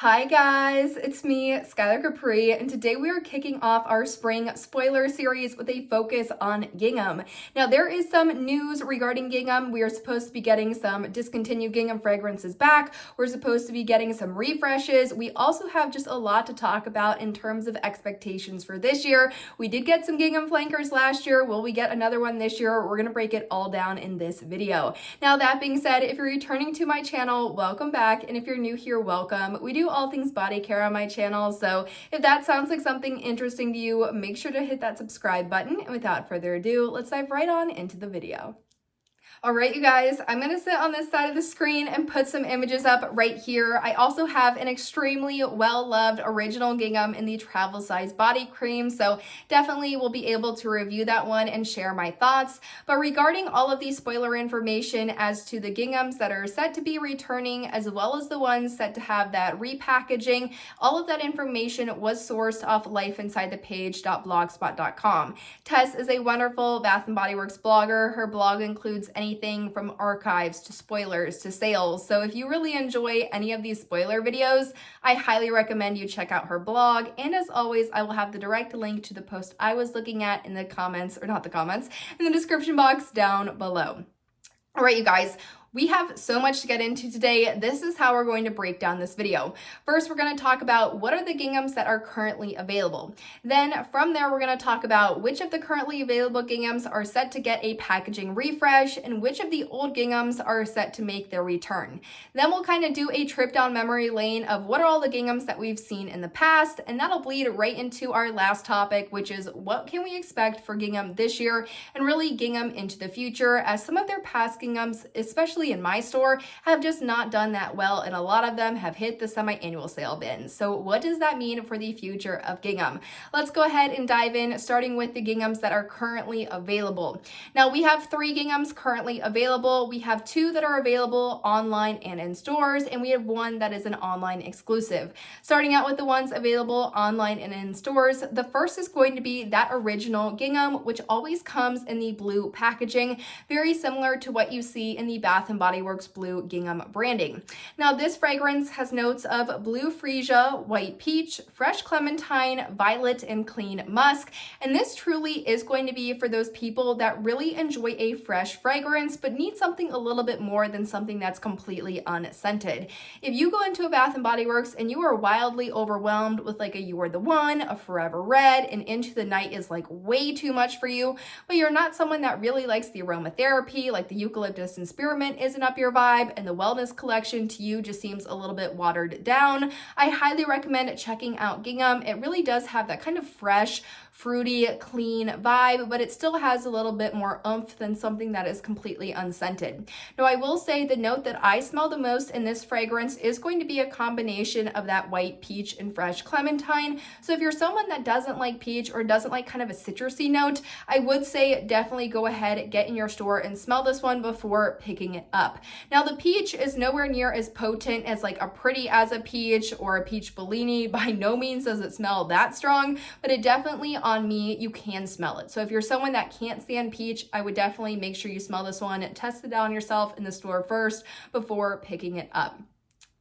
Hi guys, it's me, Skylar Capri, and today we are kicking off our spring spoiler series with a focus on Gingham. Now there is some news regarding Gingham. We are supposed to be getting some discontinued Gingham fragrances back. We're supposed to be getting some refreshes. We also have just a lot to talk about in terms of expectations for this year. We did get some Gingham flankers last year. Will we get another one this year? We're going to break it all down in this video. Now that being said, if you're returning to my channel, welcome back, and if you're new here, welcome. We do all things body care on my channel, so if that sounds like something interesting to you, make sure to hit that subscribe button. And without further ado, let's dive right on into the video. All right, you guys, I'm gonna sit on this side of the screen and put some images up right here. I also have an extremely well-loved original Gingham in the travel size body cream, so definitely will be able to review that one and share my thoughts. But regarding all of the spoiler information as to the Ginghams that are set to be returning, as well as the ones set to have that repackaging, all of that information was sourced off lifeinsidethepage.blogspot.com. Tess is a wonderful Bath & Body Works blogger. Her blog includes anything from archives to spoilers to sales. So if you really enjoy any of these spoiler videos, I highly recommend you check out her blog. And as always, I will have the direct link to the post I was looking at in the comments, or not the comments, in the description box down below. All right, you guys. We have so much to get into today. This is how we're going to break down this video. First, we're going to talk about what are the Ginghams that are currently available. Then from there, we're going to talk about which of the currently available Ginghams are set to get a packaging refresh and which of the old Ginghams are set to make their return. Then we'll kind of do a trip down memory lane of what are all the Ginghams that we've seen in the past, and that'll bleed right into our last topic, which is what can we expect for Gingham this year and really Gingham into the future, as some of their past Ginghams, especially in my store, have just not done that well, and a lot of them have hit the semi-annual sale bin. So what does that mean for the future of Gingham? Let's go ahead and dive in, starting with the Ginghams that are currently available. Now we have 3 Ginghams currently available. We have 2 that are available online and in stores, and we have 1 that is an online exclusive. Starting out with the ones available online and in stores, the first is going to be that original Gingham, which always comes in the blue packaging, very similar to what you see in the Bath & Body Works blue Gingham branding. Now this fragrance has notes of blue freesia, white peach, fresh clementine, violet, and clean musk. And this truly is going to be for those people that really enjoy a fresh fragrance but need something a little bit more than something that's completely unscented. If you go into a Bath & Body Works and you are wildly overwhelmed with like a You Are the One, a Forever Red, and Into the Night is like way too much for you, but you're not someone that really likes the aromatherapy, like the eucalyptus and spearmint isn't up your vibe, and the wellness collection to you just seems a little bit watered down, I highly recommend checking out Gingham. It really does have that kind of fresh, fruity, clean vibe, but it still has a little bit more oomph than something that is completely unscented. Now, I will say the note that I smell the most in this fragrance is going to be a combination of that white peach and fresh clementine. So if you're someone that doesn't like peach or doesn't like kind of a citrusy note, I would say definitely go ahead, get in your store and smell this one before picking it up. Now, the peach is nowhere near as potent as like a Pretty as a Peach or a Peach Bellini. By no means does it smell that strong, but it definitely, on me, you can smell it. So if you're someone that can't stand peach, I would definitely make sure you smell this one, test it out on yourself in the store first before picking it up.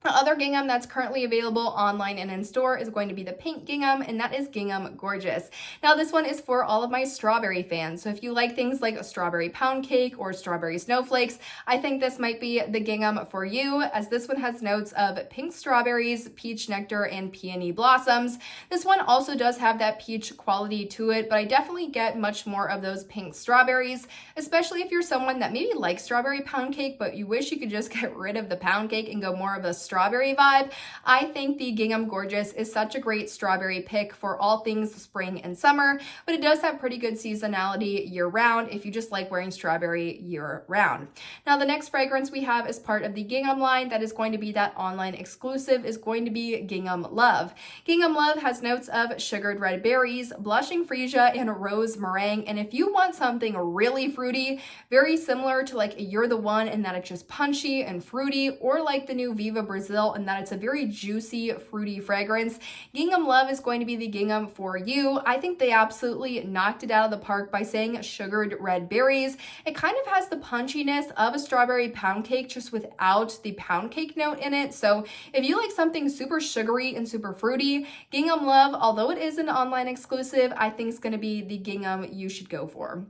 The other Gingham that's currently available online and in store is going to be the pink Gingham, and that is Gingham Gorgeous. Now this one is for all of my strawberry fans. So if you like things like a strawberry pound cake or strawberry snowflakes, I think this might be the Gingham for you, as this one has notes of pink strawberries, peach nectar, and peony blossoms. This one also does have that peach quality to it, but I definitely get much more of those pink strawberries, especially if you're someone that maybe likes strawberry pound cake, but you wish you could just get rid of the pound cake and go more of a strawberry vibe. I think the Gingham Gorgeous is such a great strawberry pick for all things spring and summer, but it does have pretty good seasonality year round if you just like wearing strawberry year round. Now the next fragrance we have as part of the Gingham line that is going to be that online exclusive is going to be Gingham Love. Gingham Love has notes of sugared red berries, blushing freesia, and rose meringue. And if you want something really fruity, very similar to like a You're the One in that it's just punchy and fruity, or like the new Viva Brazil Brazil and that it's a very juicy, fruity fragrance, Gingham Love is going to be the gingham for you. I think they absolutely knocked it out of the park by saying sugared red berries. It kind of has the punchiness of a strawberry pound cake just without the pound cake note in it. So if you like something super sugary and super fruity, Gingham Love, although it is an online exclusive, I think it's going to be the gingham you should go for.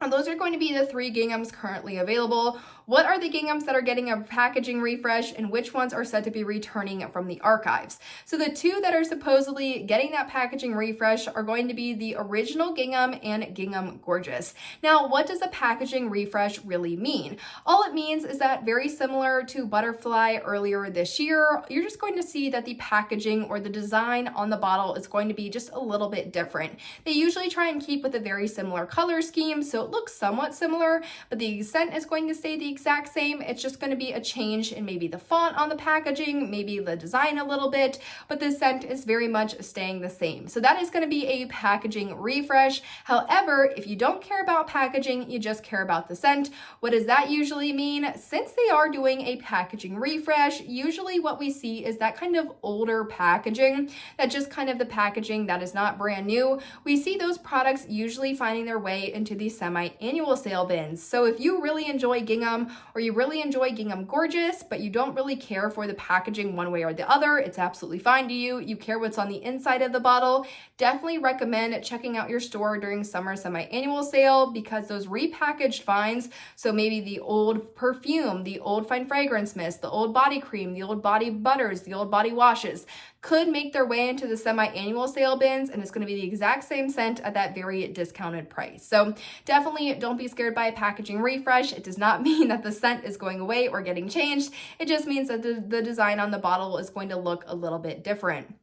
And those are going to be the 3 ginghams currently available. What are the ginghams that are getting a packaging refresh and which ones are said to be returning from the archives? So the 2 that are supposedly getting that packaging refresh are going to be the original gingham and Gingham Gorgeous. Now, what does a packaging refresh really mean? All it means is that very similar to Butterfly earlier this year, you're just going to see that the packaging or the design on the bottle is going to be just a little bit different. They usually try and keep with a very similar color scheme, so it looks somewhat similar, but the scent is going to stay the exact same. It's just going to be a change in maybe the font on the packaging, maybe the design a little bit, but the scent is very much staying the same. So that is going to be a packaging refresh. However, if you don't care about packaging, you just care about the scent, what does that usually mean? Since they are doing a packaging refresh, usually what we see is that kind of older packaging, that just kind of the packaging that is not brand new. We see those products usually finding their way into the semi-annual sale bins. So if you really enjoy gingham or you really enjoy Gingham Gorgeous, but you don't really care for the packaging one way or the other, it's absolutely fine to you. You care what's on the inside of the bottle. Definitely recommend checking out your store during summer semi-annual sale because those repackaged finds, so maybe the old perfume, the old fine fragrance mist, the old body cream, the old body butters, the old body washes, could make their way into the semi-annual sale bins, and it's going to be the exact same scent at that very discounted price. So definitely don't be scared by a packaging refresh. It does not mean that the scent is going away or getting changed. It just means that the design on the bottle is going to look a little bit different.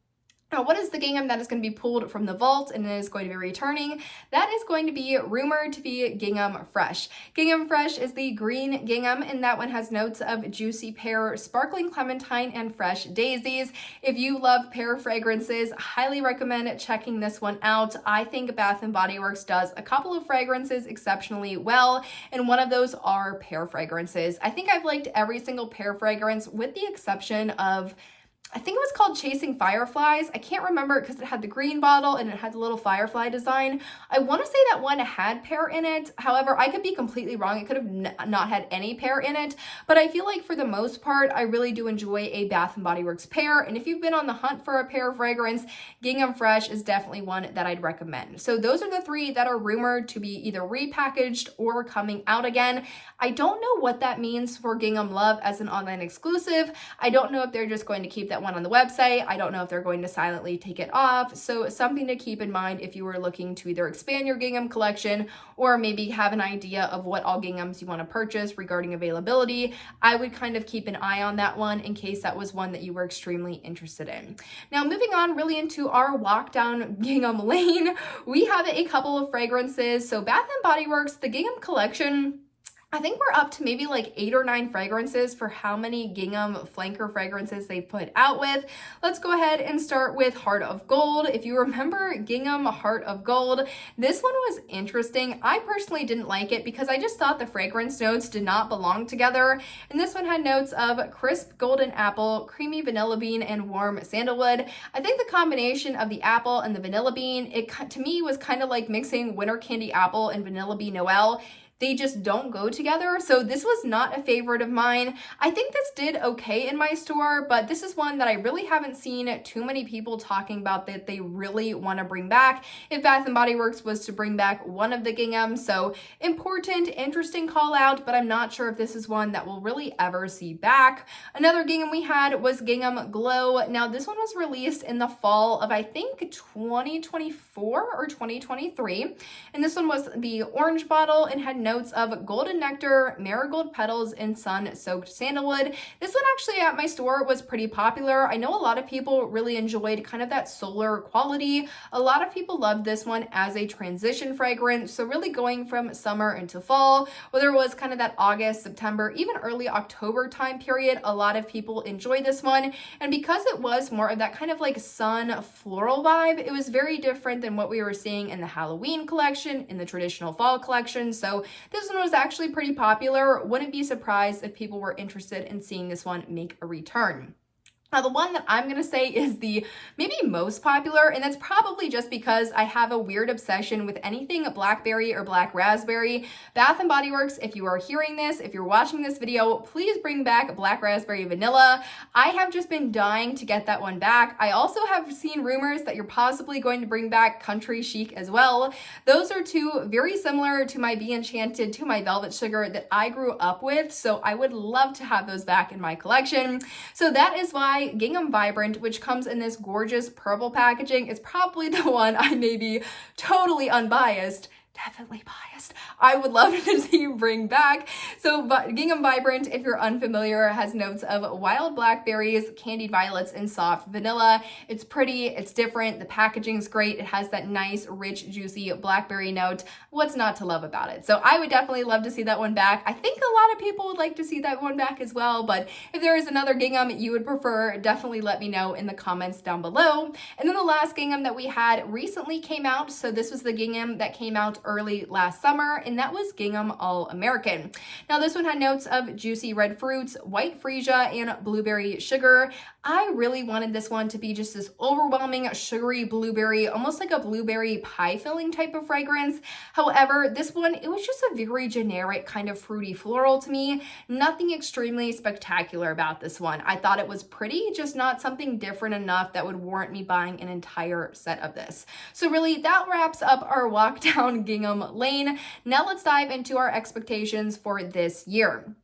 Now, what is the gingham that is going to be pulled from the vault and is going to be returning? That is going to be rumored to be Gingham Fresh. Gingham Fresh is the green gingham, and that one has notes of juicy pear, sparkling clementine, and fresh daisies. If you love pear fragrances, highly recommend checking this one out. I think Bath & Body Works does a couple of fragrances exceptionally well, and one of those are pear fragrances. I think I've liked every single pear fragrance with the exception of, I think it was called Chasing Fireflies. I can't remember because it had the green bottle and it had the little firefly design. I want to say that one had pear in it. However, I could be completely wrong. It could have not had any pear in it. But I feel like for the most part, I really do enjoy a Bath & Body Works pear. And if you've been on the hunt for a pear fragrance, Gingham Fresh is definitely one that I'd recommend. So those are the 3 that are rumored to be either repackaged or coming out again. I don't know what that means for Gingham Love as an online exclusive. I don't know if they're just going to keep that one on the website. I don't know if they're going to silently take it off. So something to keep in mind if you were looking to either expand your gingham collection or maybe have an idea of what all ginghams you want to purchase regarding availability. I would kind of keep an eye on that one in case that was one that you were extremely interested in. Now, moving on really into our walk down gingham lane, we have a couple of fragrances. So Bath & Body Works, the gingham collection, I think we're up to maybe like 8 or 9 fragrances for how many gingham flanker fragrances they've put out with. Let's go ahead and start with Heart of Gold. If you remember Gingham Heart of Gold, this one was interesting. I personally didn't like it because I just thought the fragrance notes did not belong together. And this one had notes of crisp golden apple, creamy vanilla bean, and warm sandalwood. I think the combination of the apple and the vanilla bean, it to me was kind of like mixing winter candy apple and vanilla bean Noel. They just don't go together. So this was not a favorite of mine. I think this did okay in my store, but this is one that I really haven't seen too many people talking about that they really want to bring back if Bath & Body Works was to bring back one of the ginghams. So important, interesting call out, but I'm not sure if this is one that we'll really ever see back. Another gingham we had was Gingham Glow. Now this one was released in the fall of I think 2024 or 2023. And this one was the orange bottle and had notes of golden nectar, marigold petals, and sun-soaked sandalwood. This one actually at my store was pretty popular. I know a lot of people really enjoyed kind of that solar quality. A lot of people loved this one as a transition fragrance. So really going from summer into fall, whether it was kind of that August, September, even early October time period, a lot of people enjoyed this one. And because it was more of that kind of like sun floral vibe, it was very different than what we were seeing in the Halloween collection, in the traditional fall collection. So this one was actually pretty popular. Wouldn't be surprised if people were interested in seeing this one make a return. Now, the one that I'm gonna say is the maybe most popular, and that's probably just because I have a weird obsession with anything blackberry or black raspberry. Bath and Body Works, if you are hearing this, if you're watching this video, please bring back black raspberry vanilla. I have just been dying to get that one back. I also have seen rumors that you're possibly going to bring back Country Chic as well. Those are two very similar to my Be Enchanted, to my Velvet Sugar that I grew up with, so I would love to have those back in my collection. So that is why Gingham Vibrant, which comes in this gorgeous purple packaging, is probably the one I may be totally unbiased, definitely biased, I would love to see you bring back. So Gingham Vibrant, if you're unfamiliar, has notes of wild blackberries, candied violets, and soft vanilla. It's pretty, it's different, the packaging's great, it has that nice, rich, juicy blackberry note. What's not to love about it? So I would definitely love to see that one back. I think a lot of people would like to see that one back as well, but if there is another gingham you would prefer, definitely let me know in the comments down below. And then the last gingham that we had recently came out, so this was the gingham that came out early last summer, and that was Gingham All American. Now this one had notes of juicy red fruits, white freesia, and blueberry sugar. I really wanted this one to be just this overwhelming sugary blueberry, almost like a blueberry pie filling type of fragrance. However, this one, it was just a very generic kind of fruity floral to me. Nothing extremely spectacular about this one. I thought it was pretty, just not something different enough that would warrant me buying an entire set of this. So really, that wraps up our walk down Gingham Lane. Now let's dive into our expectations for this year.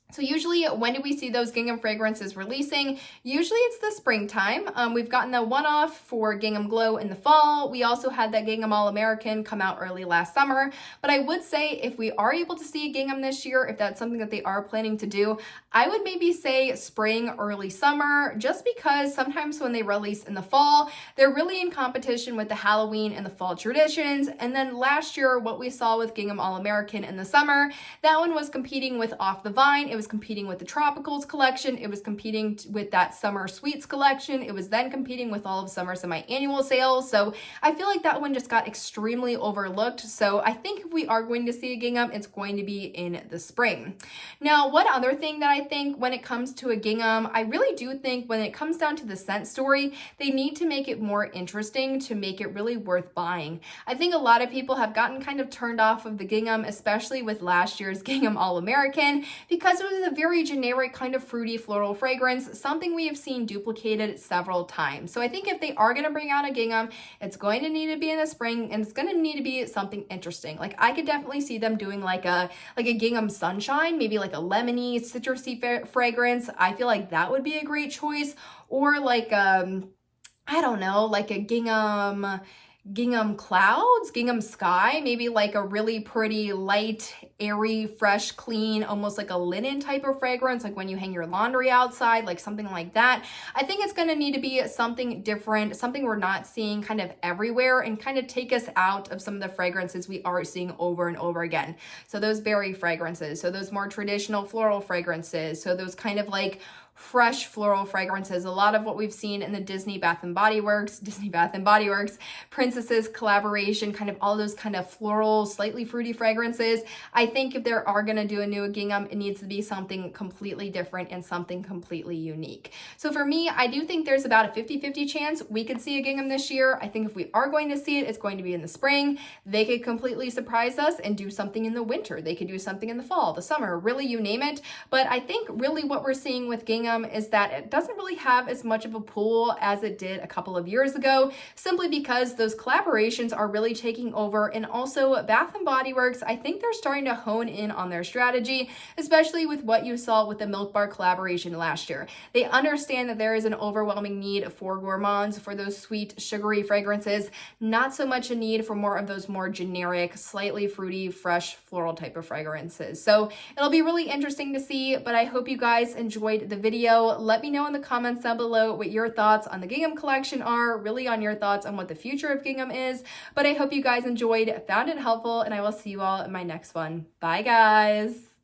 So usually, when do we see those gingham fragrances releasing? Usually it's the springtime. We've gotten the one-off for Gingham Glow in the fall. We also had that Gingham All American come out early last summer. But I would say if we are able to see a gingham this year, if that's something that they are planning to do, I would maybe say spring, early summer, just because sometimes when they release in the fall, they're really in competition with the Halloween and the fall traditions. And then last year, what we saw with Gingham All American in the summer, that one was competing with Off the Vine. It was competing with the Tropicals collection. It was competing with that Summer Sweets collection. It was then competing with all of Summer Semi-Annual sales. So I feel like that one just got extremely overlooked. So I think if we are going to see a gingham, it's going to be in the spring. Now, one other thing that I think when it comes to a gingham, I really do think when it comes down to the scent story, they need to make it more interesting to make it really worth buying. I think a lot of people have gotten kind of turned off of the gingham, especially with last year's Gingham All American, because it was a very generic kind of fruity floral fragrance, something we have seen duplicated several times. So I think if they are going to bring out a gingham, it's going to need to be in the spring, and it's going to need to be something interesting. Like I could definitely see them doing like a Gingham Sunshine, maybe like a lemony, citrusy fragrance. I feel like that would be a great choice. Or like I don't know, like a Gingham Clouds, Gingham Sky, maybe like a really pretty, light, airy, fresh, clean, almost like a linen type of fragrance, like when you hang your laundry outside, like something like that. I think it's going to need to be something different, something we're not seeing kind of everywhere, and kind of take us out of some of the fragrances we are seeing over and over again. So those berry fragrances, so those more traditional floral fragrances, so those kind of like fresh floral fragrances, a lot of what we've seen in the Disney Bath and Body Works, Princesses collaboration, kind of all those kind of floral, slightly fruity fragrances. I think if there are going to do a new gingham, it needs to be something completely different and something completely unique. So for me, I do think there's about a 50-50 chance we could see a gingham this year. I think if we are going to see it, it's going to be in the spring. They could completely surprise us and do something in the winter. They could do something in the fall, the summer, really, you name it. But I think really what we're seeing with gingham is that it doesn't really have as much of a pull as it did a couple of years ago, simply because those collaborations are really taking over. And also Bath and Body Works, I think they're starting to hone in on their strategy, especially with what you saw with the Milk Bar collaboration last year. They understand that there is an overwhelming need for gourmands, for those sweet, sugary fragrances, not so much a need for more of those more generic, slightly fruity, fresh, floral type of fragrances. So it'll be really interesting to see, but I hope you guys enjoyed the video. Let me know in the comments down below what your thoughts on the Gingham collection are, really on your thoughts on what the future of Gingham is. But I hope you guys enjoyed, found it helpful, and I will see you all in my next one. Bye, guys.